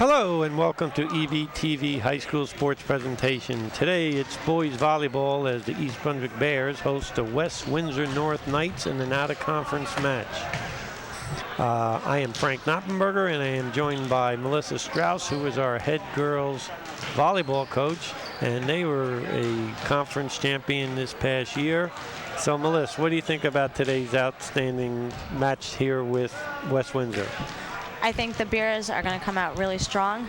Hello and welcome to EBTV High School Sports Presentation. Today it's boys volleyball as the East Brunswick Bears host the West Windsor North Knights in an out-of-conference match. I am Frank Noppenberger and I am joined by Melissa Strauss, who is our head girls volleyball coach, and they were a conference champion this past year. So Melissa, what do you think about today's outstanding match here with West Windsor? I think the Bears are going to come out really strong.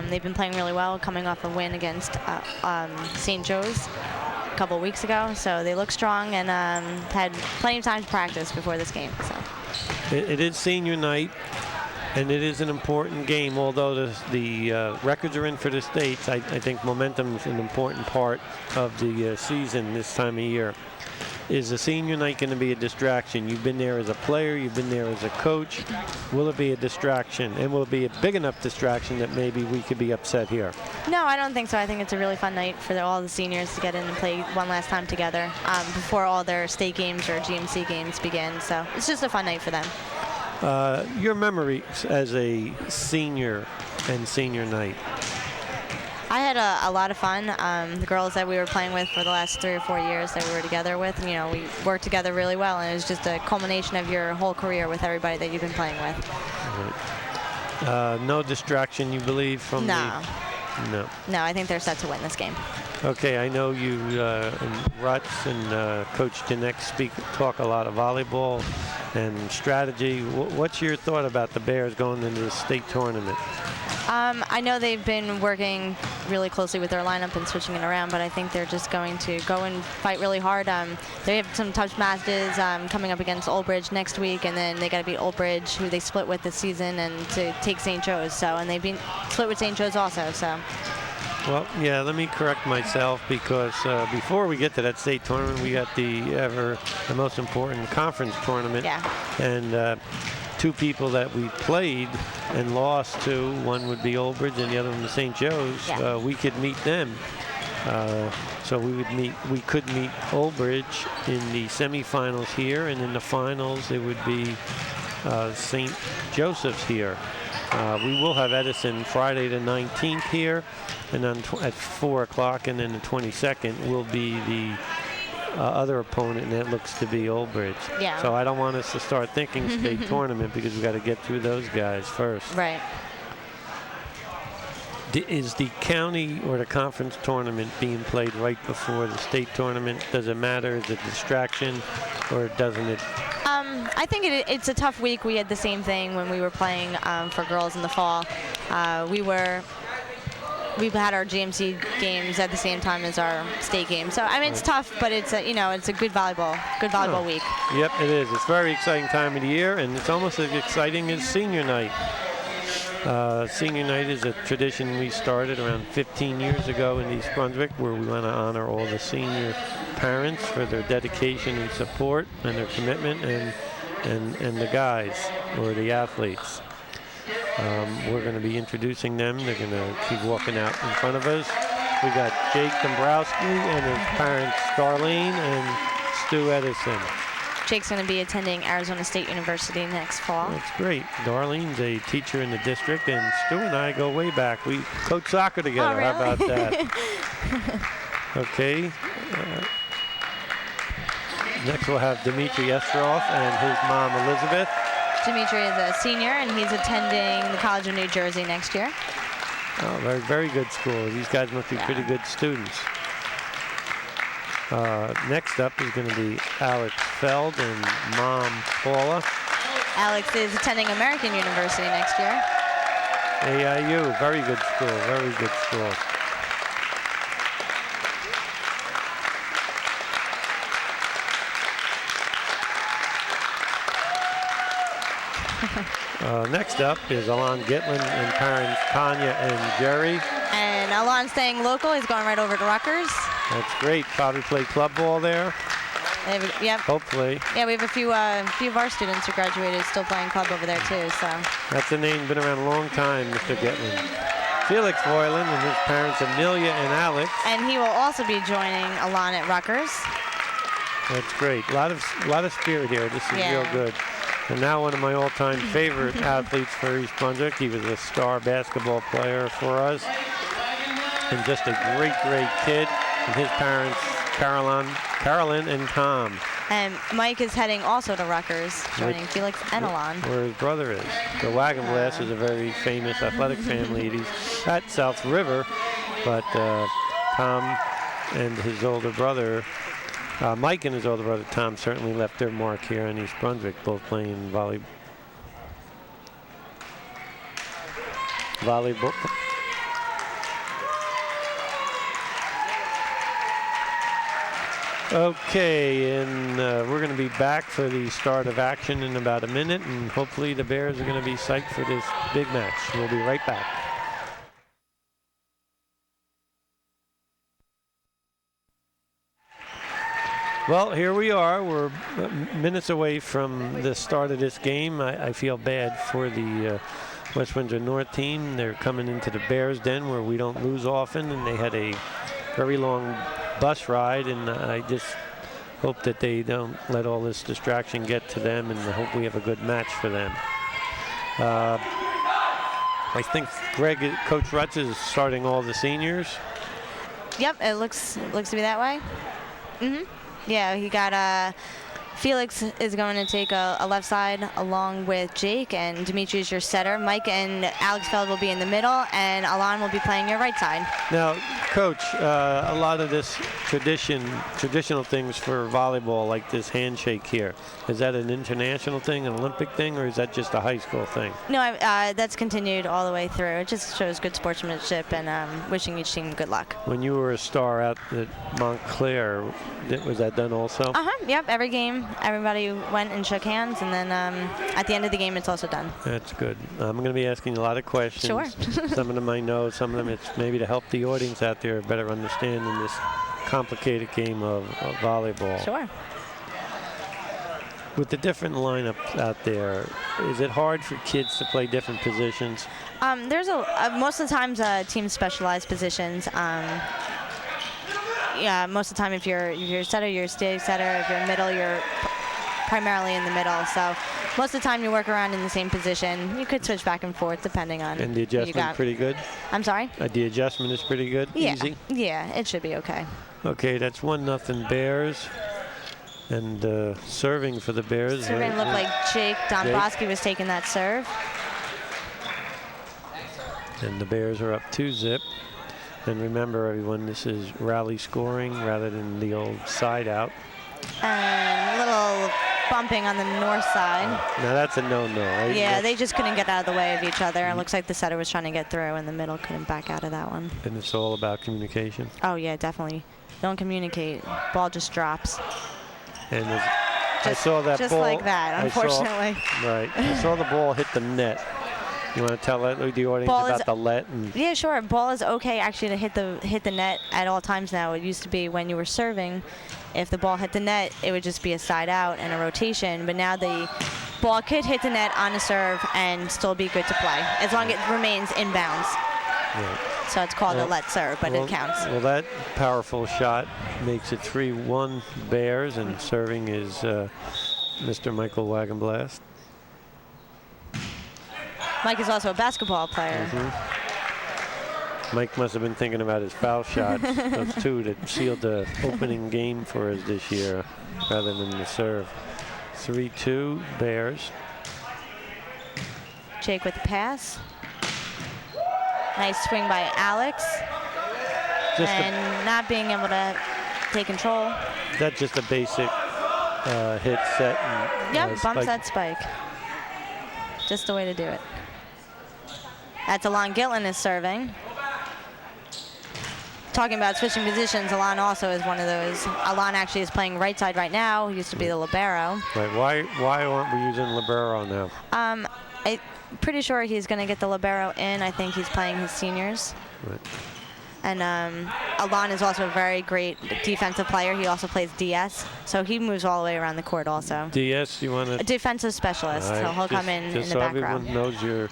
They've been playing really well, coming off a win against St. Joe's a couple weeks ago. So they look strong and had plenty of time to practice before this game. So it is senior night, and it is an important game. Although the records are in for the states, I think momentum is an important part of the season this time of year. Is the senior night going to be a distraction? You've been there as a player, you've been there as a coach. Will it be a distraction? And will it be a big enough distraction that maybe we could be upset here? No, I don't think so. I think it's a really fun night for all the seniors to get in and play one last time together before all their state games or GMC games begin. So it's just a fun night for them. Your memories as a senior and senior night? I had a lot of fun. The girls that we were playing with for the last 3 or 4 years that we were together with, we worked together really well, and it was just a culmination of your whole career with everybody that you've been playing with. Right. No distraction, you believe, from No, I think they're set to win this game. Okay, I know you and Rutz and Coach Dinek talk a lot of volleyball and strategy. What's your thought about the Bears going into the state tournament? I know they've been working really closely with their lineup and switching it around, but I think they're just going to go and fight really hard. They have some tough matches coming up against Old Bridge next week, and then they got to beat Old Bridge, who they split with this season, and to take St. Joe's. And they've been split with St. Joe's also. So. Well, yeah, let me correct myself, because before we get to that state tournament, we got the most important conference tournament. Yeah. And two people that we played and lost to, one would be Old Bridge and the other one was St. Joe's. Yeah. We could meet them. So we could meet Old Bridge in the semifinals here, and in the finals it would be St. Joseph's here. We will have Edison Friday the 19th here, and then at 4 o'clock, and then the 22nd will be the other opponent, and that looks to be Old Bridge. Yeah. So I don't want us to start thinking state tournament, because we've got to get through those guys first. Right. Is the county or the conference tournament being played right before the state tournament? Does it matter? Is it a distraction, or doesn't it? I think it's a tough week. We had the same thing when we were playing for girls in the fall. We've had our GMC games at the same time as our state games. So I mean, it's tough, but it's a good volleyball week. Yep, it is. It's a very exciting time of the year, and it's almost as exciting as senior night. Senior night is a tradition we started around 15 years ago in East Brunswick, where we want to honor all the senior parents for their dedication and support and their commitment, and the guys or the athletes. We're going to be introducing them. They're going to keep walking out in front of us. We got Jake Dombrowski and his parents Darlene and Stu Edison. Jake's going to be attending Arizona State University next fall. That's great. Darlene's a teacher in the district, and Stu and I go way back. We coach soccer together. Oh, really? How about that? Okay. Next we'll have Dimitri Estroff and his mom Elizabeth. Dimitri is a senior, and he's attending the College of New Jersey next year. Oh, very, very good school. These guys must be pretty good students. Next up is going to be Alex Feld and mom Paula. Alex is attending American University next year. AIU, very good school, very good school. Next up is Alon Gitlin and parents Tanya and Jerry. And Alon's staying local. He's going right over to Rutgers. That's great. Probably play club ball there. Yep. Hopefully. Yeah, we have a few of our students who graduated still playing club over there too. So. That's a name been around a long time, Mr. Gitlin. Felix Voiland and his parents Amelia and Alex. And he will also be joining Alon at Rutgers. That's great. A lot of spirit here. This is real good. And now one of my all-time favorite athletes for East Brunswick. He was a star basketball player for us. And just a great, great kid. And his parents, Carolyn and Tom. And Mike is heading also to Rutgers, joining Felix and Alon. Where his brother is. The Wagon Blast is a very famous athletic family. He's at South River, but Tom and his older brother, Mike and his older brother Tom, certainly left their mark here in East Brunswick, both playing volleyball. Okay, and we're going to be back for the start of action in about a minute, and hopefully the Bears are going to be psyched for this big match. We'll be right back. Well, here we are. We're minutes away from the start of this game. I feel bad for the West Windsor North team. They're coming into the Bears Den where we don't lose often, and they had a very long bus ride, and I just hope that they don't let all this distraction get to them, and I hope we have a good match for them. I think Coach Rutz is starting all the seniors. Yep, it looks to be that way. Yeah, he got Felix is going to take a left side along with Jake, and Dimitri is your setter. Mike and Alex Feld will be in the middle, and Alon will be playing your right side. Now, Coach, a lot of this traditional things for volleyball, like this handshake here, is that an international thing, an Olympic thing, or is that just a high school thing? No, that's continued all the way through. It just shows good sportsmanship and wishing each team good luck. When you were a star out at Montclair, was that done also? Yep, every game, everybody went and shook hands, and then at the end of the game, it's also done. That's good. I'm going to be asking a lot of questions. Sure. Some of them I know, some of them it's maybe to help the audience out there better understand in this complicated game of volleyball. Sure. With the different lineups out there, is it hard for kids to play different positions? There's most of the times teams specialize positions. Yeah, most of the time if you're a setter, you're a steady setter. If you're middle, you're primarily in the middle. So most of the time you work around in the same position. You could switch back and forth depending on. And the adjustment pretty good? I'm sorry? The adjustment is pretty good? Yeah. Easy? Yeah, it should be okay. Okay, that's 1-0 Bears. And serving for the Bears. Serving looked like Jake Dombrowski was taking that serve. And the Bears are up 2-0. And remember, everyone, this is rally scoring rather than the old side out. And a little bumping on the north side. Now that's a no-no, right? Yeah, they just couldn't get out of the way of each other. It looks like the setter was trying to get through, and the middle couldn't back out of that one. And it's all about communication. Oh, yeah, definitely. Don't communicate. Ball just drops. And I saw that just ball. Just like that, unfortunately. I saw the ball hit the net. You want to tell the audience about the let? Yeah, sure. Ball is okay actually to hit the net at all times now. It used to be when you were serving, if the ball hit the net, it would just be a side out and a rotation. But now the ball could hit the net on a serve and still be good to play as long as it remains inbounds. Right. So it's called a let serve, but it counts. Well, that powerful shot makes it 3-1 Bears, and serving is Mr. Michael Wagenblast. Mike is also a basketball player. Mike must have been thinking about his foul shots, those two that sealed the opening game for us this year, rather than the serve. 3-2 Bears. Jake with the pass. Nice swing by Alex. And not being able to take control. That's just a basic hit set. And, yep, bumps that spike. Just the way to do it. That's Alon Gillen is serving. Talking about switching positions, Alon also is one of those. Alon actually is playing right side right now. He used to be the libero. Right. Why aren't we using libero now? I'm pretty sure he's going to get the libero in. I think he's playing his seniors. Right. And Alon is also a very great defensive player. He also plays DS, so he moves all the way around the court also. DS, you want to? A defensive specialist, so he'll come in the so back row. Everyone knows your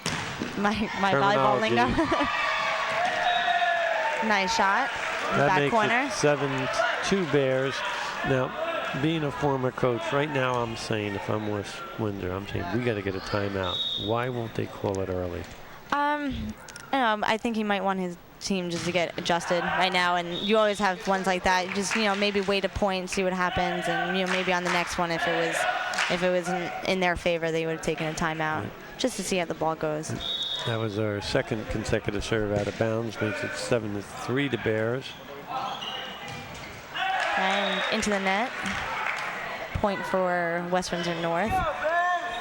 my volleyball lingo. Nice shot in the back corner. That makes it 7-2 Bears. Now, being a former coach, right now I'm saying, if I'm West Windsor, I'm saying we got to get a timeout. Why won't they call it early? I think he might want his team just to get adjusted right now, and you always have ones like that. Just maybe wait a point, see what happens, and maybe on the next one, if it was in their favor, they would have taken a timeout just to see how the ball goes. That was our second consecutive serve out of bounds, makes it 7-3 to Bears. And into the net. Point for West Windsor North.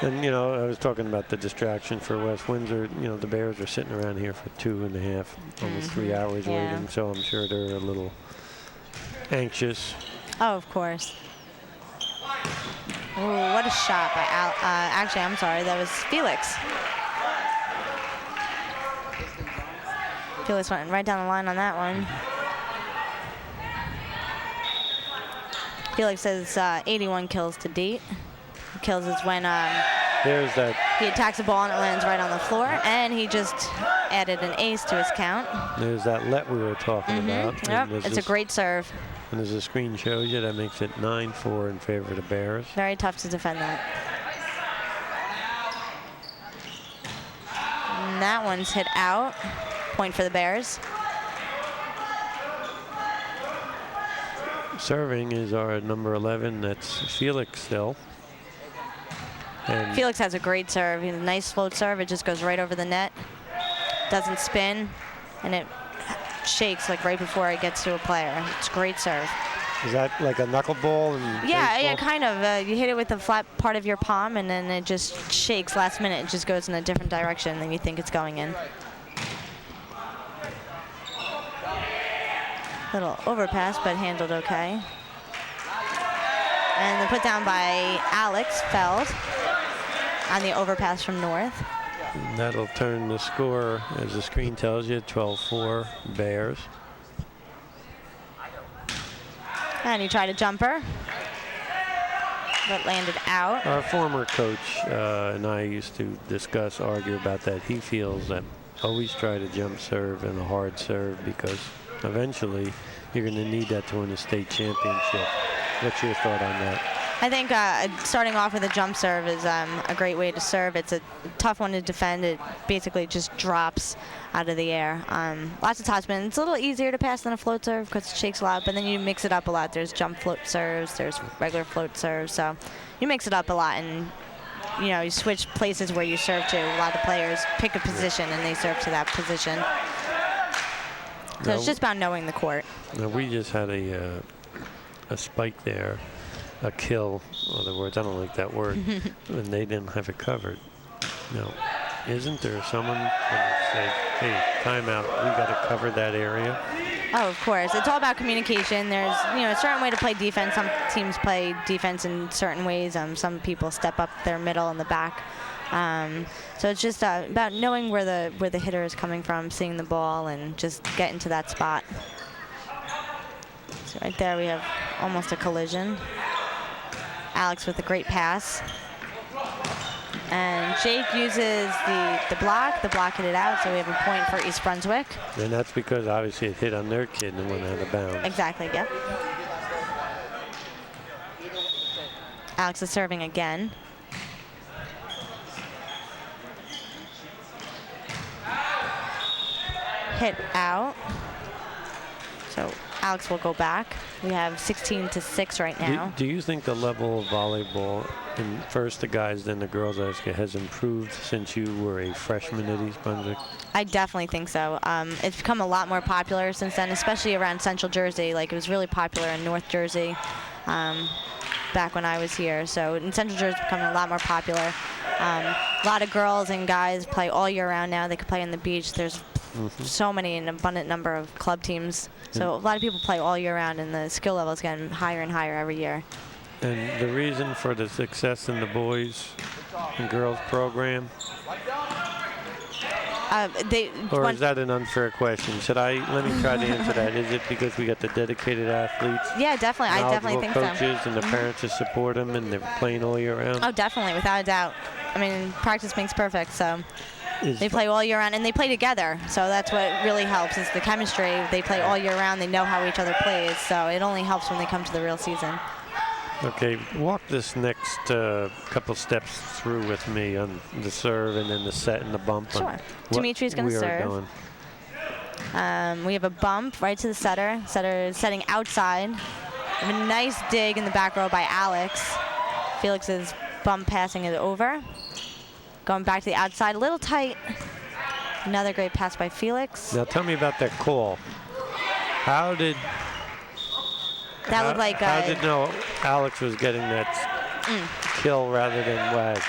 And, I was talking about the distraction for West Windsor. The Bears are sitting around here for 2.5, almost 3 hours waiting, so I'm sure they're a little anxious. Oh, of course. Ooh, what a shot by actually, I'm sorry, that was Felix. Felix went right down the line on that one. Felix says 81 kills to date. Kills is when there's that. He attacks the ball and it lands right on the floor, and he just added an ace to his count. There's that let we were talking about. Yep, it's a great serve. And as the screen shows you, that makes it 9-4 in favor of the Bears. Very tough to defend that. And that one's hit out. Point for the Bears. Serving is our number 11. That's Felix still. And Felix has a great serve. He has a nice float serve. It just goes right over the net. Doesn't spin, and it shakes like right before it gets to a player. It's a great serve. Is that like a knuckleball? Yeah, kind of. You hit it with the flat part of your palm, and then it just shakes last minute. It just goes in a different direction than you think it's going in. Little overpass, but handled okay. And the put down by Alex Feld on the overpass from North. And that'll turn the score, as the screen tells you, 12-4 Bears. And he tried a jumper, but landed out. Our former coach and I used to argue about that. He feels that always try to jump serve and a hard serve, because eventually you're going to need that to win a state championship. What's your thought on that? I think starting off with a jump serve is a great way to serve. It's a tough one to defend. It basically just drops out of the air. Lots of topspin. It's a little easier to pass than a float serve because it shakes a lot, but then you mix it up a lot. There's jump float serves, there's regular float serves, so you mix it up a lot, and you switch places where you serve to. A lot of players pick a position and they serve to that position. So it's just about knowing the court. Now we just had a spike there, a kill. In other words, I don't like that word. And they didn't have it covered. Now, isn't there someone that say, hey, timeout, we got to cover that area? Oh, of course. It's all about communication. There's, a certain way to play defense. Some teams play defense in certain ways. Some people step up their middle and the back. So it's just about knowing where the hitter is coming from, seeing the ball, and just getting to that spot. So right there we have almost a collision. Alex with a great pass. And Jake uses the block. The block hit it out, so we have a point for East Brunswick. And that's because obviously it hit on their kid and went out of bounds. Exactly, yep. Alex is serving again. Hit out. So Alex will go back. We have 16-6 right now. Do you think the level of volleyball, and first the guys, then the girls, has improved since you were a freshman at East Brunswick? I definitely think so. It's become a lot more popular since then, especially around Central Jersey. Like, it was really popular in North Jersey back when I was here. So in Central Jersey, it's becoming a lot more popular. A lot of girls and guys play all year round now. They can play on the beach. There's so many, an abundant number of club teams. So a lot of people play all year round, and the skill level is getting higher and higher every year. And the reason for the success in the boys and girls program? Or is that an unfair question? Let me try to answer that. Is it because we got the dedicated athletes? Yeah, definitely. I definitely think so. Coaches and the parents to support them, and they're playing all year round? Oh, definitely, without a doubt. I mean, practice makes perfect, so they play all year round, and they play together. So that's what really helps, is the chemistry. They play all year round. They know how each other plays, so it only helps when they come to the real season. Okay, walk this next couple steps through with me on the serve and then the set and the bump. Sure. Dimitri's going to serve. We have a bump right to the setter. Setter is setting outside. We have a nice dig in the back row by Alex. Felix's bump passing it over. Going back to the outside, a little tight. Another great pass by Felix. Now tell me about that call. How did that look like? How did Alex was getting that kill rather than Wags?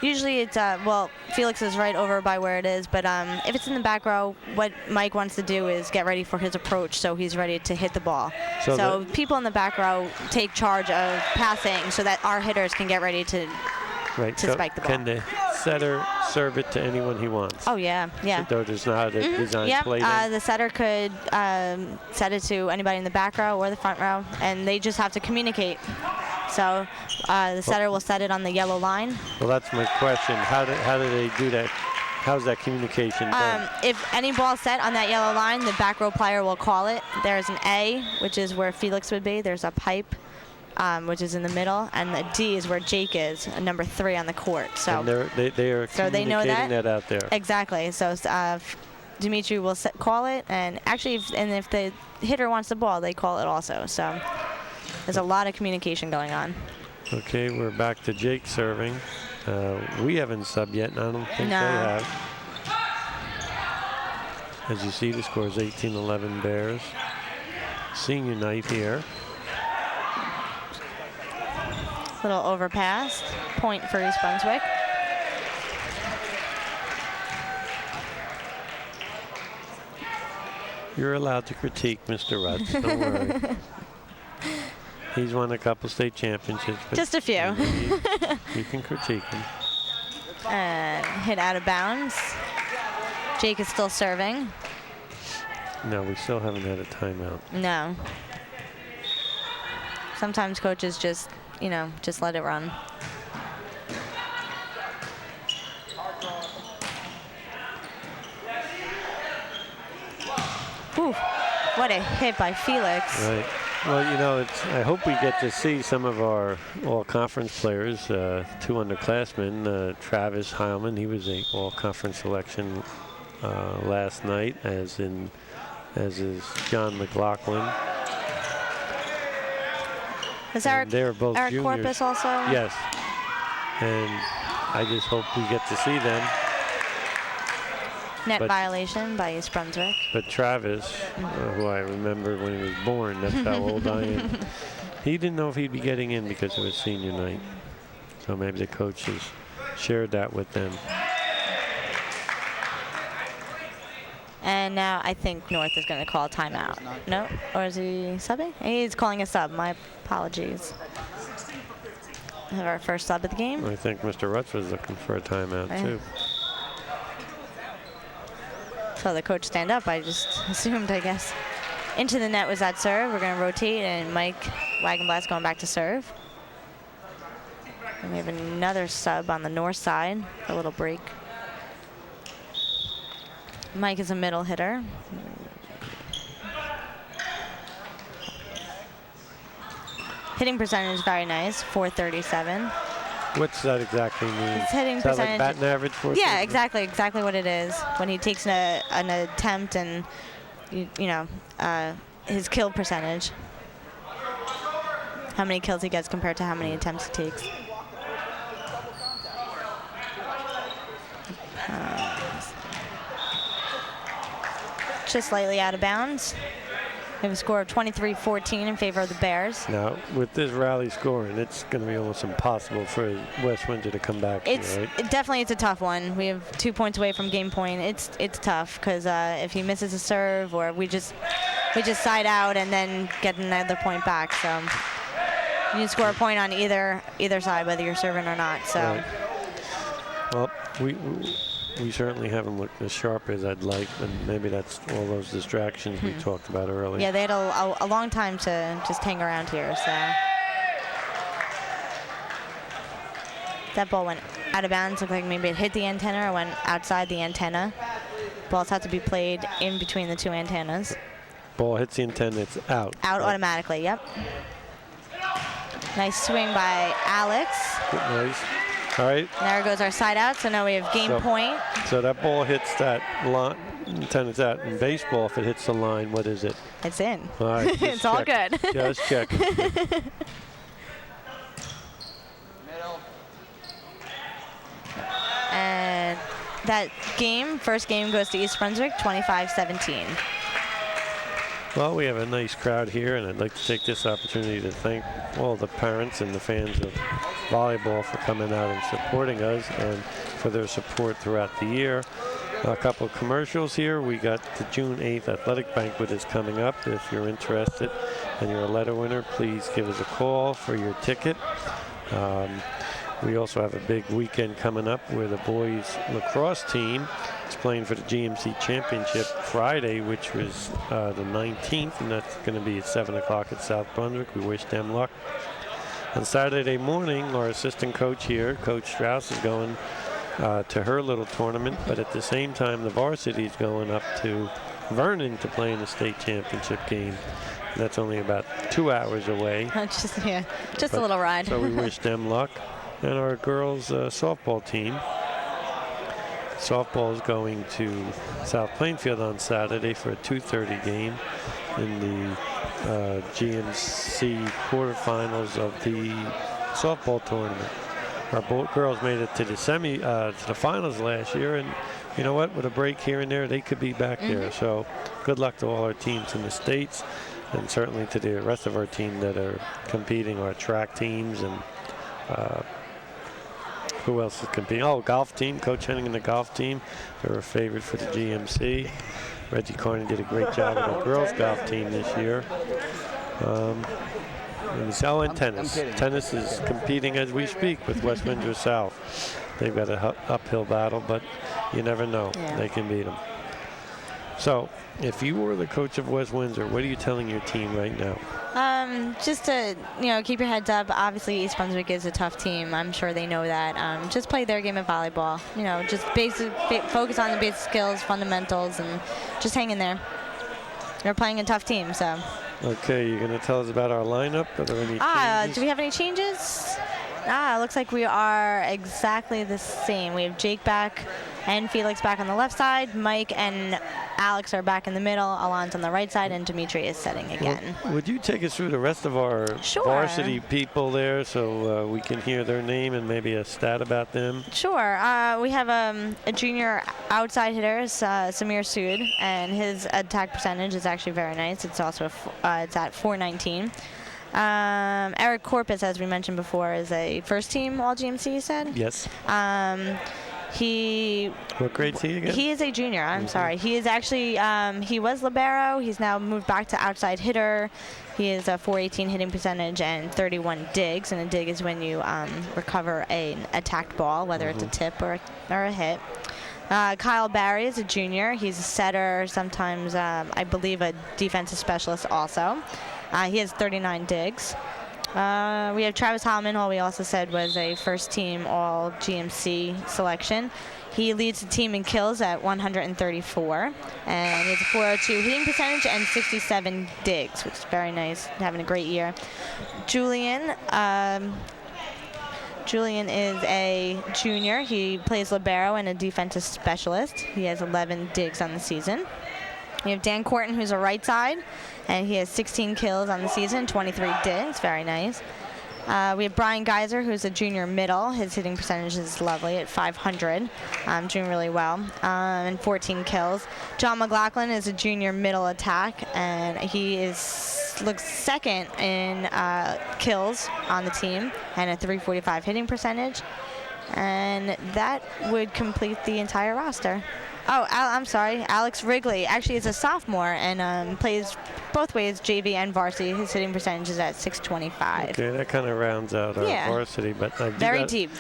Usually it's, well, Felix is right over by where it is, but if it's in the back row, what Mike wants to do is get ready for his approach so he's ready to hit the ball. So people in the back row take charge of passing so that our hitters can get ready to spike the ball. Can the setter serve it to anyone he wants? Oh, yeah, yeah. So there's not a design plate. The setter could set it to anybody in the back row or the front row, and they just have to communicate. So the setter will set it on the yellow line. Well, that's my question. How do they do that? How's that communication done? If any ball set on that yellow line, the back row player will call it. There's an A, which is where Felix would be. There's a pipe, which is in the middle, and the D is where Jake is, number 3 on the court. So they are communicating that out there. Exactly. So Dimitri will call it, and actually, if the hitter wants the ball, they call it also. So there's a lot of communication going on. Okay, we're back to Jake serving. We haven't subbed yet, and I don't think they have. As you see, the score is 18-11 Bears. Senior night here. Little overpass, point for East Brunswick. You're allowed to critique Mr. Rutz, don't worry. He's won a couple state championships. But just a few. You can critique him. And hit out of bounds. Jake is still serving. No, we still haven't had a timeout. No. Sometimes coaches just let it run. Ooh, what a hit by Felix. Right. Well, I hope we get to see some of our all-conference players, 2 underclassmen. Travis Heilman, he was a all-conference selection last night, as is John McLaughlin. Is Eric Corpus also? Yes. And I just hope we get to see them. Net violation by East Brunswick. But Travis, who I remember when he was born, that's how old I am. He didn't know if he'd be getting in because it was senior night. So maybe the coaches shared that with them. And now I think North is going to call a timeout. No? Or is he subbing? He's calling a sub. My apologies. We have our first sub of the game. I think Mr. Rutz was looking for a timeout, too. So the coach stand up, I just assumed, I guess. Into the net was that serve. We're going to rotate, and Mike Wagenblatt's going back to serve. And we have another sub on the north side, a little break. Mike is a middle hitter. Hitting percentage is very nice, 437. What's that exactly mean? His hitting is that percentage. Like batting average? Yeah, exactly what it is. When he takes an attempt and, his kill percentage. How many kills he gets compared to how many attempts he takes. Just slightly out of bounds. We have a score of 23-14 in favor of the Bears. Now, with this rally scoring, it's going to be almost impossible for West Windsor to come back. Definitely, it's a tough one. We have 2 points away from game point. It's tough because if he misses a serve, or we just side out and then get another point back. So you can score a point on either side, whether you're serving or not. So. Right. Well, we certainly haven't looked as sharp as I'd like, and maybe that's all those distractions we talked about earlier. Yeah, they had a long time to just hang around here, so. That ball went out of bounds. Looked like maybe it hit the antenna or went outside the antenna. Balls have to be played in between the 2 antennas. Ball hits the antenna, it's out. Out automatically, yep. Nice swing by Alex. Nice. All right. And there goes our side out, so now we have game point. So that ball hits that line. Tennis out in baseball, if it hits the line, what is it? It's in. All right, it's all good. Just check. And that first game goes to East Brunswick, 25-17. Well, we have a nice crowd here, and I'd like to take this opportunity to thank all the parents and the fans of volleyball for coming out and supporting us and for their support throughout the year. A couple of commercials here. We got the June 8th athletic banquet is coming up. If you're interested and you're a letter winner, please give us a call for your ticket. We also have a big weekend coming up where the boys lacrosse team is playing for the GMC Championship Friday, which was the 19th, and that's going to be at 7 o'clock at South Brunswick. We wish them luck. On Saturday morning, our assistant coach here, Coach Strauss, is going to her little tournament, but at the same time, the varsity is going up to Vernon to play in the state championship game. And that's only about 2 hours away. just a little ride. So we wish them luck. And our girls softball team. Softball is going to South Plainfield on Saturday for a 2:30 game in the GMC quarterfinals of the softball tournament. Our girls made it to the to the finals last year, and you know what? With a break here and there, they could be back there. So good luck to all our teams in the States, and certainly to the rest of our team that are competing, our track teams, and who else is competing? Oh, golf team, Coach Henning and the golf team. They're a favorite for the GMC. Reggie Carney did a great job with our girls golf team this year. And tennis. Tennis is competing as we speak with West Windsor South. They've got an uphill battle, but you never know. Yeah. They can beat them. So, if you were the coach of West Windsor, what are you telling your team right now? Just to, keep your heads up. Obviously, East Brunswick is a tough team. I'm sure they know that. Just play their game of volleyball. Just focus on the basic skills, fundamentals, and just hang in there. They're playing a tough team, so. Okay, you're going to tell us about our lineup? Are there any changes? Do we have any changes? It looks like we are exactly the same. We have Jake back and Felix back on the left side. Mike and Alex are back in the middle. Alon's on the right side, and Dimitri is setting again. Well, would you take us through the rest of our varsity people there so we can hear their name and maybe a stat about them? Sure. We have a junior outside hitter, Samir Sood, and his attack percentage is actually very nice. It's also it's at .419. Eric Corpus, as we mentioned before, is a first team All GMC, you said? Yes. What grade is he again? He is a junior. I'm sorry. He is actually, he was libero. He's now moved back to outside hitter. He is a .418 hitting percentage and 31 digs. And a dig is when you recover an attacked ball, whether it's a tip or a hit. Kyle Barry is a junior. He's a setter, sometimes, I believe, a defensive specialist also. He has 39 digs. We have Travis Holman, who we also said was a first team All GMC selection. He leads the team in kills at 134, and he has a .402 hitting percentage and 67 digs, which is very nice, having a great year. Julian is a junior. He plays libero and a defensive specialist. He has 11 digs on the season. We have Dan Corton, who's a right side, and he has 16 kills on the season, 23 digs, very nice. We have Brian Geiser, who's a junior middle. His hitting percentage is lovely at 500, doing really well, and 14 kills. John McLaughlin is a junior middle attack, and he looks second in kills on the team, and a .345 hitting percentage. And that would complete the entire roster. Oh, I'm sorry, Alex Wrigley actually is a sophomore and plays both ways, JV and varsity. His hitting percentage is at .625. Okay, that kind of rounds out our varsity, but very deep.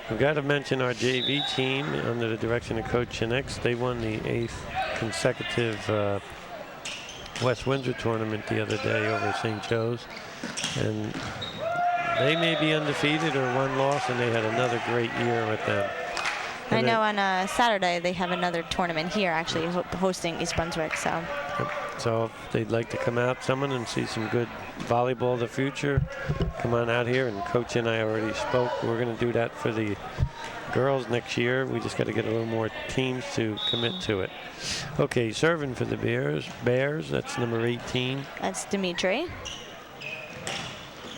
We've got to mention our JV team under the direction of Coach Chinix. They won the 8th consecutive West Windsor tournament the other day over St. Joe's, and they may be undefeated or one loss, and they had another great year with them. I know on Saturday they have another tournament here, actually hosting East Brunswick. So if they'd like to come out, someone, and see some good volleyball of the future, come on out here. And Coach and I already spoke. We're going to do that for the girls next year. We just got to get a little more teams to commit to it. Okay, serving for the Bears. That's number 18. That's Dimitri.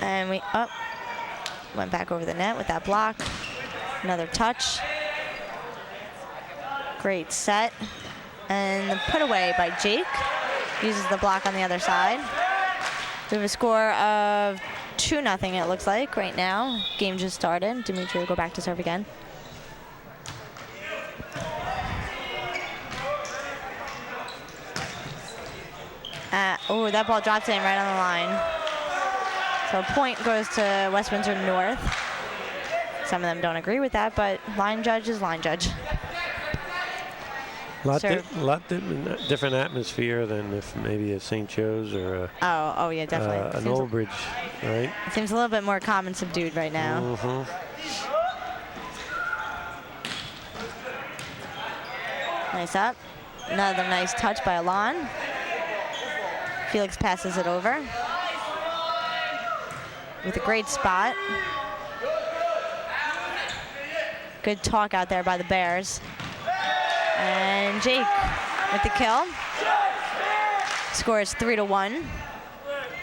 And we went back over the net with that block. Another touch. Great set. And the put away by Jake. Uses the block on the other side. We have a score of 2-0, it looks like, right now. Game just started. Dimitri will go back to serve again. Oh, that ball drops in right on the line. So point goes to West Windsor North. Some of them don't agree with that, but line judge is line judge. Lot different atmosphere than if maybe a St. Joe's or a, oh yeah, definitely. An Old Bridge, right? It seems a little bit more calm and subdued right now. Mm-hmm. Nice up. Another nice touch by Alon. Felix passes it over with a great spot. Good talk out there by the Bears. And Jake with the kill. Score is 3-1.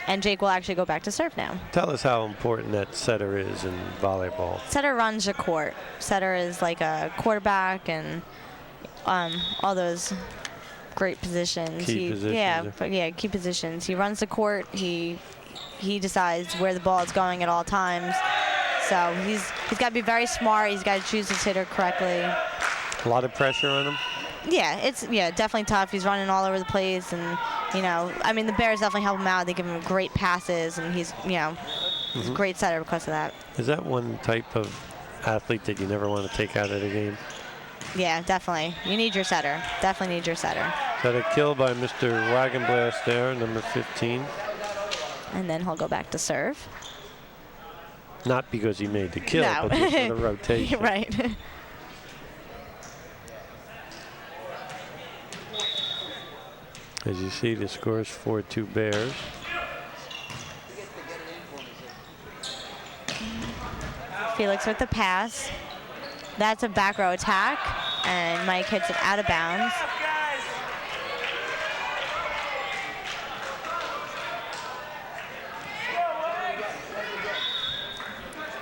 And Jake will actually go back to serve now. Tell us how important that setter is in volleyball. Setter runs the court. Setter is like a quarterback and all those great positions. Key positions. Yeah, key positions. He runs the court. He decides where the ball is going at all times. So he's got to be very smart. He's got to choose his hitter correctly. A lot of pressure on him. Yeah, it's definitely tough. He's running all over the place, and I mean the Bears definitely help him out. They give him great passes, and he's he's a great setter because of that. Is that one type of athlete that you never want to take out of the game? Yeah, definitely. You need your setter. Definitely need your setter. Got a kill by Mr. Wagenblast there, number 15. And then he'll go back to serve. Not because he made the kill, no. but just for the rotation. Right. As you see, the score is 4-2 Bears. Felix with the pass. That's a back row attack, and Mike hits it out of bounds.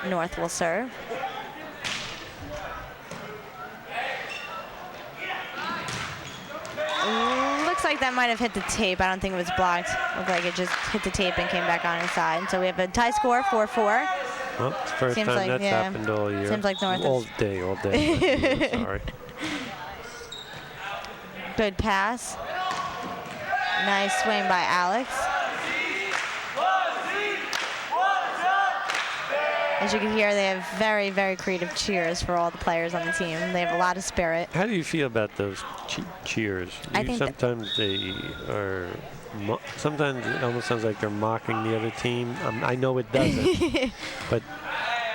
North will serve. Looks like that might have hit the tape. I don't think it was blocked. Looked like it just hit the tape and came back on inside. So we have a tie score, 4-4. Well, it's the first time that's happened all year. Seems like North all day. Sorry. Good pass. Nice swing by Alex. As you can hear, they have very, very creative cheers for all the players on the team. They have a lot of spirit. How do you feel about those cheers? Sometimes they are. Sometimes it almost sounds like they're mocking the other team. I know it doesn't, but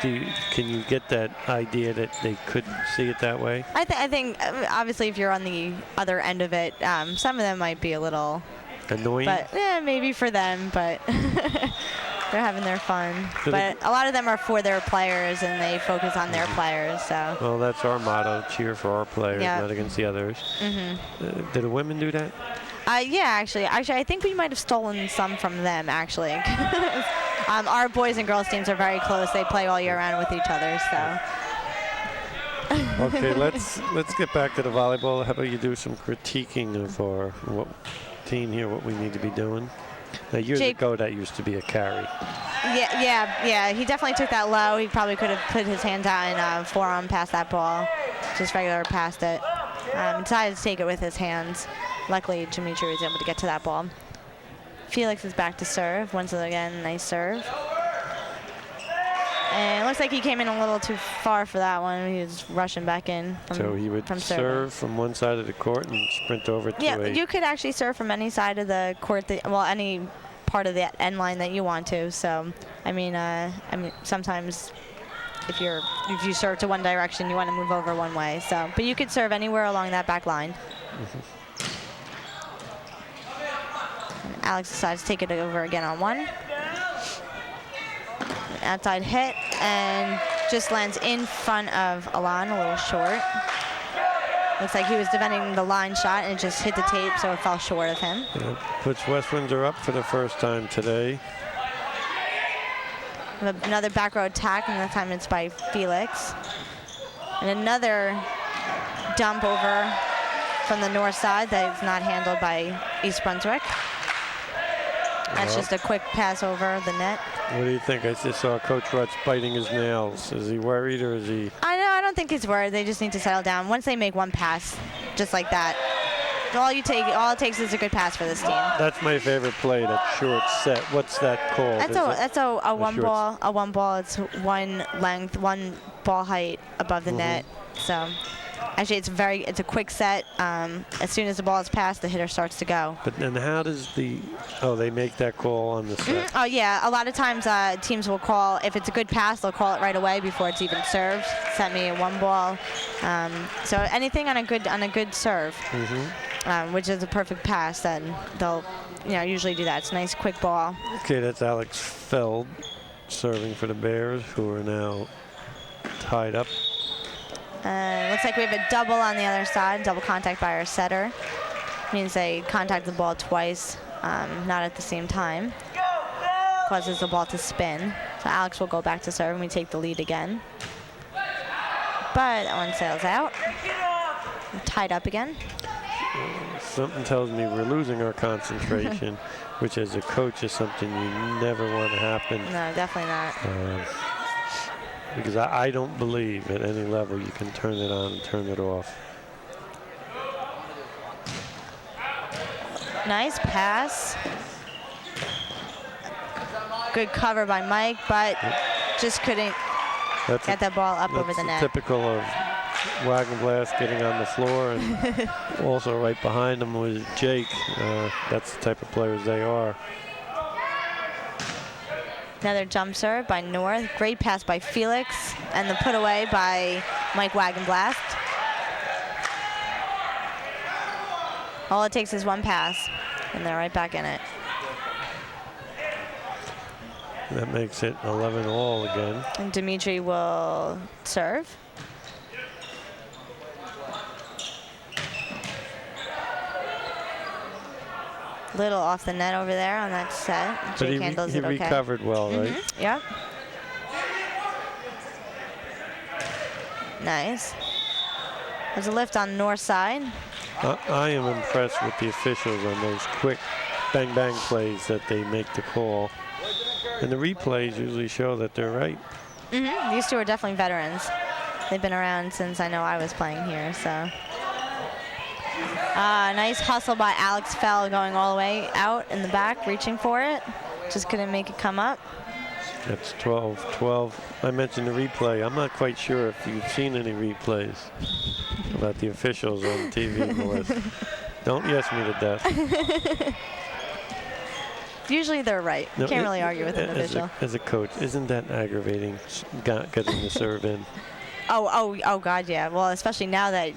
can you get that idea that they could see it that way? I think obviously if you're on the other end of it, some of them might be a little annoying. But maybe for them, but they're having their fun. But a lot of them are for their players, and they focus on their players. So. Well, that's our motto: cheer for our players, not against the others. Did the women do that? Yeah, actually, I think we might have stolen some from them, actually. Our boys and girls teams are very close. They play all year round with each other, so. Okay, let's get back to the volleyball. How about you do some critiquing of our team here, what we need to be doing? Now, years ago, that used to be a carry. Yeah. He definitely took that low. He probably could have put his hands out and forearm past that ball, just regular past it. Decided to take it with his hands. Luckily, Dimitri was able to get to that ball. Felix is back to serve. Once again, nice serve. And it looks like he came in a little too far for that one. He was rushing back in. So he would serve from one side of the court and sprint over to Yeah, you could actually serve from any side of the court, any part of the end line that you want to. So, I mean, sometimes if you serve to one direction, you want to move over one way. So, but you could serve anywhere along that back line. And Alex decides to take it over again on one. Outside hit and just lands in front of Alon, a little short. Looks like he was defending the line shot and it just hit the tape, so it fell short of him. Yeah, puts West Windsor up for the first time today. Another back row attack, and this time it's by Felix. And another dump over from the north side that is not handled by East Brunswick. That's just a quick pass over the net. What do you think? I just saw Coach Rutz biting his nails. Is he worried or is he? I don't think he's worried. They just need to settle down. Once they make one pass, just like that, all it takes is a good pass for this team. That's my favorite play, that short set. What's that called? That's a one ball. A one ball. It's one length, one ball height above the net. So actually, it's a quick set. As soon as the ball is passed, the hitter starts to go. But then how does they make that call on the set? Oh yeah, a lot of times teams will call, if it's a good pass, they'll call it right away before it's even served. Sent me a one ball. So anything on a good serve, which is a perfect pass, then they'll usually do that. It's a nice quick ball. Okay, that's Alex Feld serving for the Bears, who are now tied up. Looks like we have a double on the other side, double contact by our setter. Means they contact the ball twice, not at the same time. Causes the ball to spin. So Alex will go back to serve and we take the lead again. But that one sails out. We're tied up again. Something tells me we're losing our concentration, which as a coach is something you never want to happen. No, definitely not. Because I don't believe at any level you can turn it on and turn it off. Nice pass. Good cover by Mike, but just couldn't get that ball up over the net. Typical of Wagon Blast getting on the floor, and also right behind him was Jake. That's the type of players they are. Another jump serve by North. Great pass by Felix. And the put away by Mike Wagenblast. All it takes is one pass. And they're right back in it. That makes it 11-all again. And Dimitri will serve. Little off the net over there on that set. Jake handles it okay. He recovered well, right? Yep. Nice. There's a lift on the north side. I am impressed with the officials on those quick bang-bang plays that they make the call. And the replays usually show that they're right. These two are definitely veterans. They've been around since I know I was playing here, so. Nice hustle by Alex Fell, going all the way out in the back, reaching for it. Just couldn't make it come up. That's 12-12. I mentioned the replay. I'm not quite sure if you've seen any replays about the officials on TV, Melissa. Don't yes me to death. Usually they're right. You can't really argue with an official. As a coach, isn't that aggravating, getting the serve in? Oh God, yeah. Well, especially now that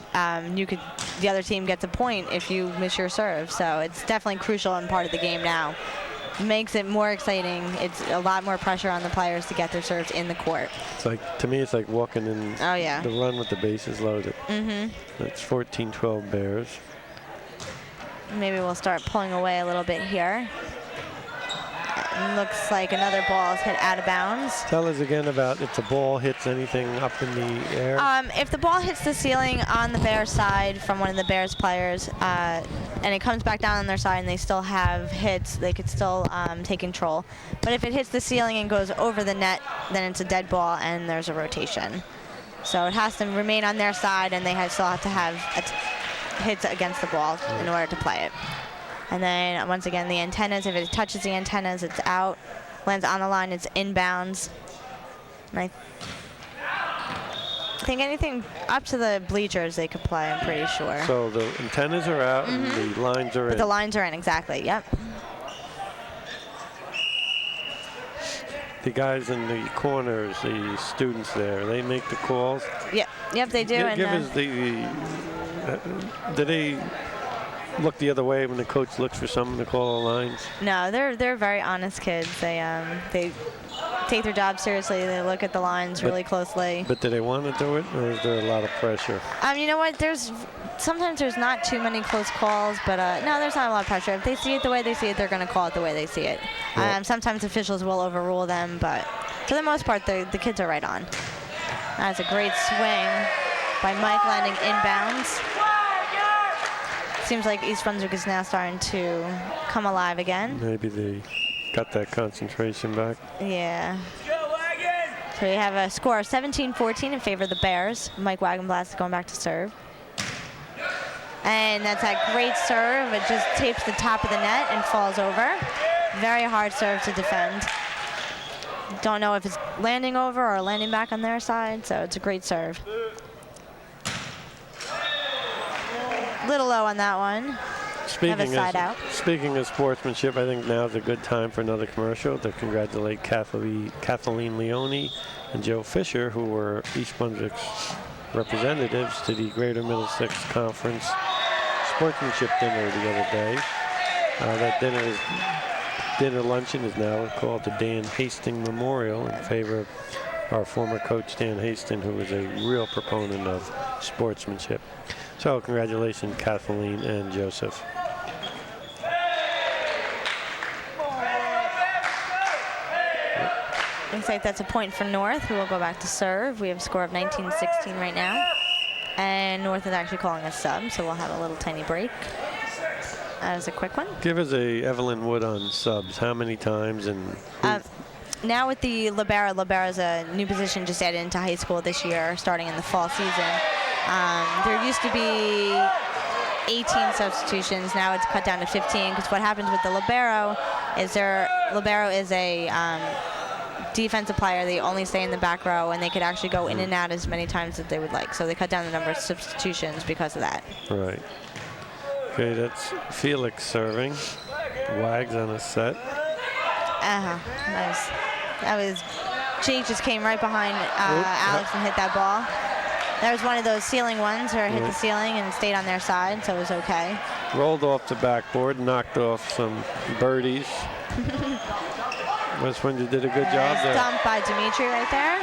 the other team gets a point if you miss your serve. So it's definitely crucial and part of the game now. Makes it more exciting. It's a lot more pressure on the players to get their serves in the court. It's like, to me, it's like walking in the run with the bases loaded. That's 14-12 Bears. Maybe we'll start pulling away a little bit here. Looks like another ball is hit out of bounds. Tell us again about if the ball hits anything up in the air. If the ball hits the ceiling on the Bears side from one of the Bears players, and it comes back down on their side and they still have hits, they could still take control. But if it hits the ceiling and goes over the net, then it's a dead ball and there's a rotation. So it has to remain on their side, and they still have to have hits against the ball in order to play it. And then once again, the antennas, if it touches the antennas, it's out. Lands on the line, it's inbounds. And I think anything up to the bleachers they could play, I'm pretty sure. So the antennas are out and the lines are in. The lines are in, exactly, yep. the guys in the corners, the students there, they make the calls. Yep, they do. Give us do they look the other way when the coach looks for someone to call the lines? No, they're very honest kids. They take their job seriously. They look at the lines really closely. But do they want to do it, or is there a lot of pressure? You know what? Sometimes there's not too many close calls, but no, there's not a lot of pressure. If they see it the way they see it, they're going to call it the way they see it. Yeah. Sometimes officials will overrule them, but for the most part, the kids are right on. That's a great swing by Mike, landing inbounds. Seems like East Brunswick is now starting to come alive again. Maybe they got that concentration back. Yeah. So we have a score of 17-14 in favor of the Bears. Mike Wagenblast is going back to serve. And that's a great serve. It just tapes the top of the net and falls over. Very hard serve to defend. Don't know if it's landing over or landing back on their side, so it's a great serve. Little low on that one. Speaking of sportsmanship, I think now is a good time for another commercial to congratulate Kathleen Leone and Joe Fisher, who were East Brunswick's representatives to the Greater Middlesex Conference sportsmanship dinner the other day. That dinner luncheon is now called the Dan Hastings Memorial in favor of our former coach Dan Hastings, who was a real proponent of sportsmanship. So congratulations, Kathleen and Joseph. Looks like that's a point for North, who will go back to serve. We have a score of 19-16 right now. And North is actually calling a sub, so we'll have a little tiny break. That was a quick one. Give us a Evelyn Wood on subs. How many times and now with the libero is a new position just added into high school this year, starting in the fall season. There used to be 18 substitutions. Now it's cut down to 15, because what happens with the libero is a defensive player. They only stay in the back row, and they could actually go in and out as many times as they would like. So they cut down the number of substitutions because of that. Right. Okay, that's Felix serving. Wags on a set. Nice. That was Jake just came right behind Alex and hit that ball. That was one of those ceiling ones, or hit the ceiling and stayed on their side, so it was okay. Rolled off the backboard, knocked off some birdies. West Windsor did a good job there. Dumped by Dimitri right there.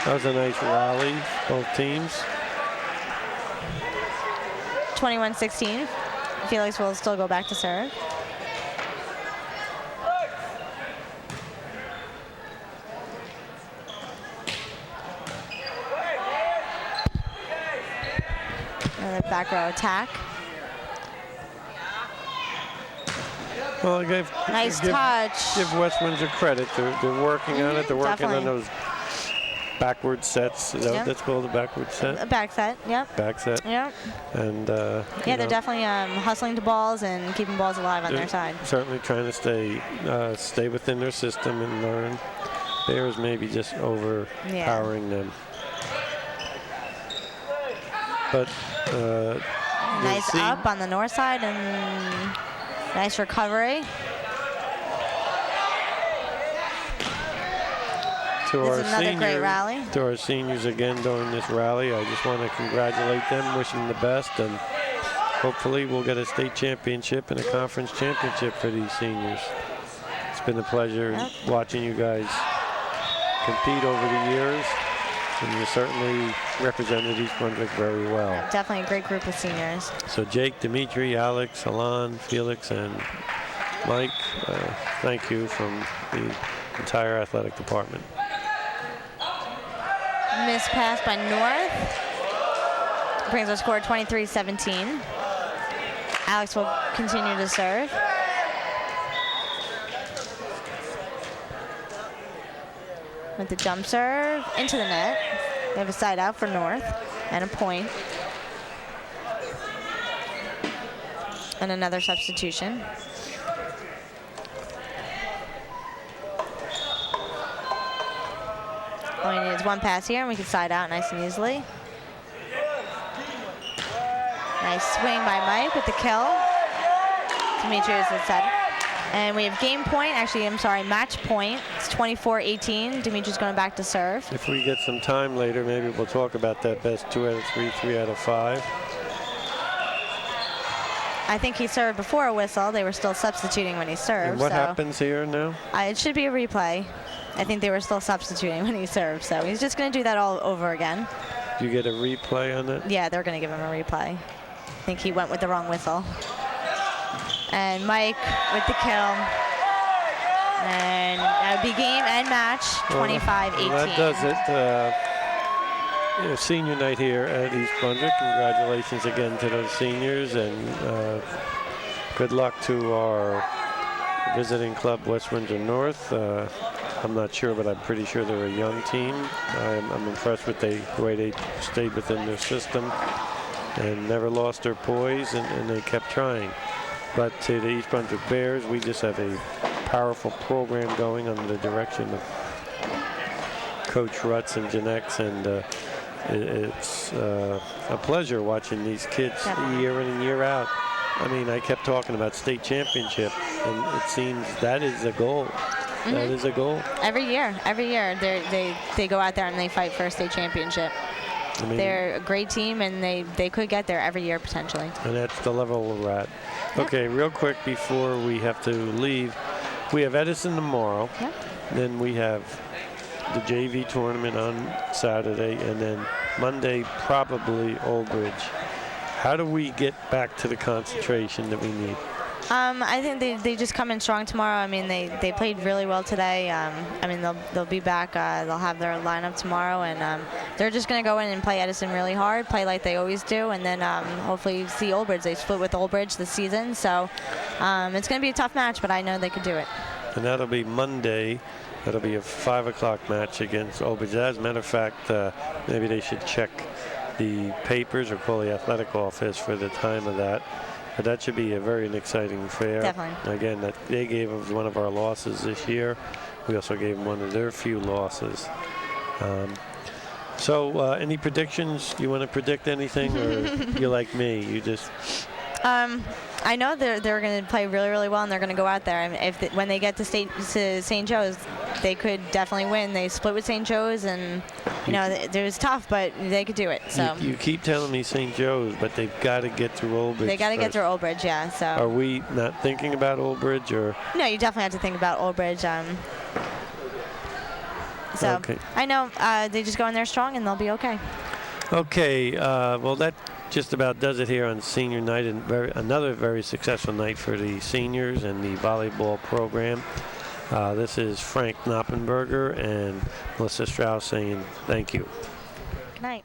That was a nice rally, both teams. 21-16. Felix will still go back to serve. Another back row attack. Well, nice touch. Give West Windsor credit. They're working on it. They're working on those backward sets. Is that what that's called, a backward set? A back set, yep. Back set. Yep. And yeah, they're definitely hustling to balls and keeping balls alive on their side. Certainly trying to stay within their system and learn. Bears maybe just overpowering them. But nice up on the north side and nice recovery. This is another great rally. To our seniors again during this rally, I just want to congratulate them, wish them the best, and hopefully we'll get a state championship and a conference championship for these seniors. It's been a pleasure watching you guys compete over the years, and you certainly represented East Brunswick very well. Definitely a great group of seniors. So Jake, Dimitri, Alex, Alan, Felix, and Mike, thank you from the entire athletic department. Missed pass by North. Brings our score 23-17. Alex will continue to serve. With the jump serve into the net. We have a side out for North and a point. And another substitution. All we need is one pass here, and we can side out nice and easily. Nice swing by Mike with the kill. Dimitri is the set. And we have game point, actually, I'm sorry, match point. It's 24-18. Dimitri's going back to serve. If we get some time later, maybe we'll talk about that best 2 out of 3, 3 out of 5. I think he served before a whistle. They were still substituting when he served. And what so happens here now? it should be a replay. I think they were still substituting when he served, so he's just going to do that all over again. Do you get a replay on that? Yeah, they're going to give him a replay. I think he went with the wrong whistle. And Mike with the kill. And that would be game and match, 25-18. Well, that does it. Senior night here at East Brunswick. Congratulations again to those seniors, and good luck to our visiting club, West Windsor North. I'm not sure, but I'm pretty sure they're a young team. I'm impressed with the way they stayed within their system and never lost their poise, and they kept trying. But to the East Brunswick Bears, we just have a powerful program going under the direction of Coach Rutz and Janex, and it's a pleasure watching these kids year in and year out. I mean, I kept talking about state championship, and it seems that is a goal. Mm-hmm. That is a goal. Every year they go out there and they fight for a state championship. I mean, they're a great team, and they could get there every year potentially. And that's the level we're at. Yep. Okay, real quick before we have to leave, we have Edison tomorrow. Yep. Then we have the JV tournament on Saturday, and then Monday probably Old Bridge. How do we get back to the concentration that we need? I think they just come in strong tomorrow. I mean, they played really well today. I mean, they'll be back. They'll have their lineup tomorrow, and they're just going to go in and play Edison really hard, play like they always do, and then hopefully see Old Bridge. They split with Old Bridge this season, so it's going to be a tough match, but I know they could do it. And that'll be Monday. That'll be a 5 o'clock match against Old Bridge. As a matter of fact, maybe they should check the papers or call the athletic office for the time of that. But that should be a very exciting affair. Definitely. Again, they gave us one of our losses this year. We also gave them one of their few losses. So any predictions? You want to predict anything, or you like me? You just... I know they're going to play really, really well, and they're going to go out there. I mean, when they get to St. Joe's, they could definitely win. They split with St. Joe's, and it was tough, but they could do it. So you keep telling me St. Joe's, but they've got to get through Old Bridge. They got to get through Old Bridge, yeah. So are we not thinking about Old Bridge, or? No, you definitely have to think about Old Bridge. So okay. I know they just go in there strong, and they'll be okay. Okay. Well, that just about does it here on senior night, and another very successful night for the seniors and the volleyball program. This is Frank Noppenberger and Melissa Strauss saying thank you. Good night.